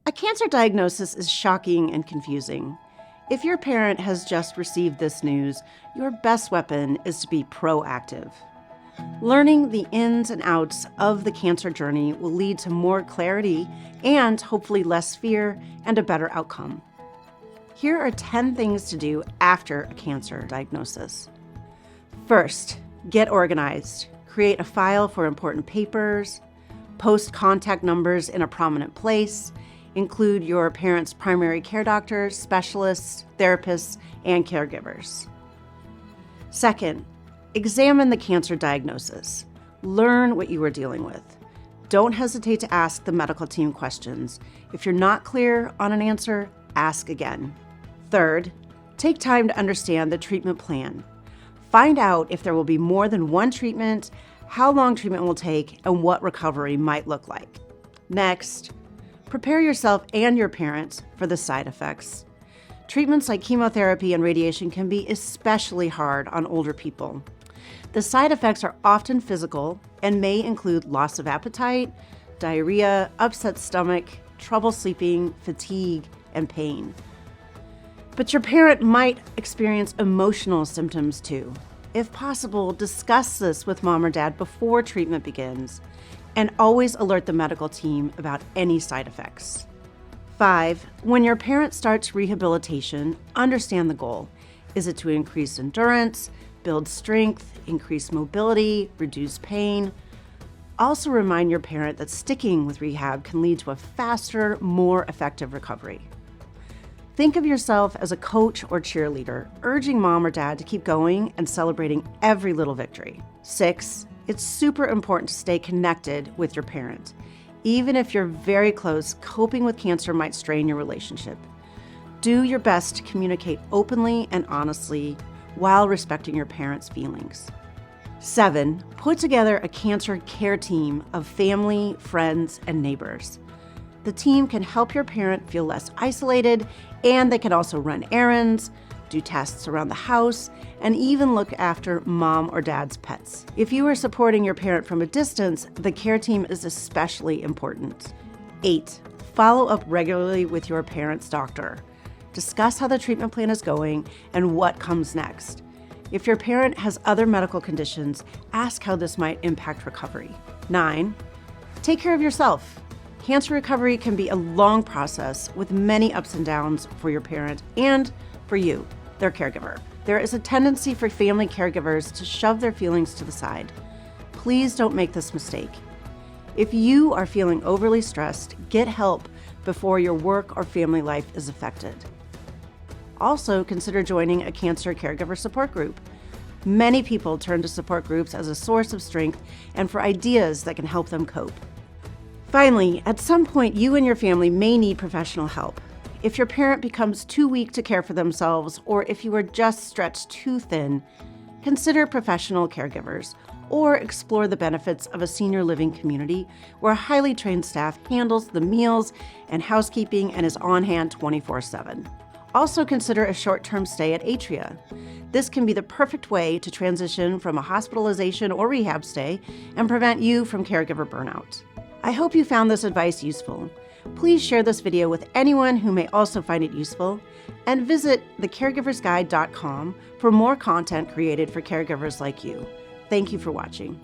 A cancer diagnosis is shocking and confusing. If your parent has just received this news, your best weapon is to be proactive. Learning the ins and outs of the cancer journey will lead to more clarity and hopefully less fear and a better outcome. Here are 10 things to do after a cancer diagnosis. First, get organized. Create a file for important papers. Post contact numbers in a prominent place. Include your parent's primary care doctors, specialists, therapists, and caregivers. Second, examine the cancer diagnosis. Learn what you are dealing with. Don't hesitate to ask the medical team questions. If you're not clear on an answer, ask again. Third, take time to understand the treatment plan. Find out if there will be more than one treatment, how long treatment will take, and what recovery might look like. Next, prepare yourself and your parents for the side effects. Treatments like chemotherapy and radiation can be especially hard on older people. The side effects are often physical and may include loss of appetite, diarrhea, upset stomach, trouble sleeping, fatigue, and pain. But your parent might experience emotional symptoms too. If possible, discuss this with mom or dad before treatment begins, and always alert the medical team about any side effects. 5, when your parent starts rehabilitation, understand the goal. Is it to increase endurance, build strength, increase mobility, reduce pain? Also remind your parent that sticking with rehab can lead to a faster, more effective recovery. Think of yourself as a coach or cheerleader, urging mom or dad to keep going and celebrating every little victory. 6, it's super important to stay connected with your parent. Even if you're very close, coping with cancer might strain your relationship. Do your best to communicate openly and honestly while respecting your parents' feelings. 7, put together a cancer care team of family, friends, and neighbors. The team can help your parent feel less isolated, and they can also run errands, do tasks around the house, and even look after mom or dad's pets. If you are supporting your parent from a distance, the care team is especially important. 8, follow up regularly with your parent's doctor. Discuss how the treatment plan is going and what comes next. If your parent has other medical conditions, ask how this might impact recovery. 9, take care of yourself. Cancer recovery can be a long process with many ups and downs for your parent and for you, their caregiver. There is a tendency for family caregivers to shove their feelings to the side. Please don't make this mistake. If you are feeling overly stressed, get help before your work or family life is affected. Also, consider joining a cancer caregiver support group. Many people turn to support groups as a source of strength and for ideas that can help them cope. Finally, at some point, you and your family may need professional help. If your parent becomes too weak to care for themselves, or if you are just stretched too thin, consider professional caregivers, or explore the benefits of a senior living community where a highly trained staff handles the meals and housekeeping and is on hand 24/7. Also consider a short-term stay at Atria. This can be the perfect way to transition from a hospitalization or rehab stay and prevent you from caregiver burnout. I hope you found this advice useful. Please share this video with anyone who may also find it useful, and visit thecaregiversguide.com for more content created for caregivers like you. Thank you for watching.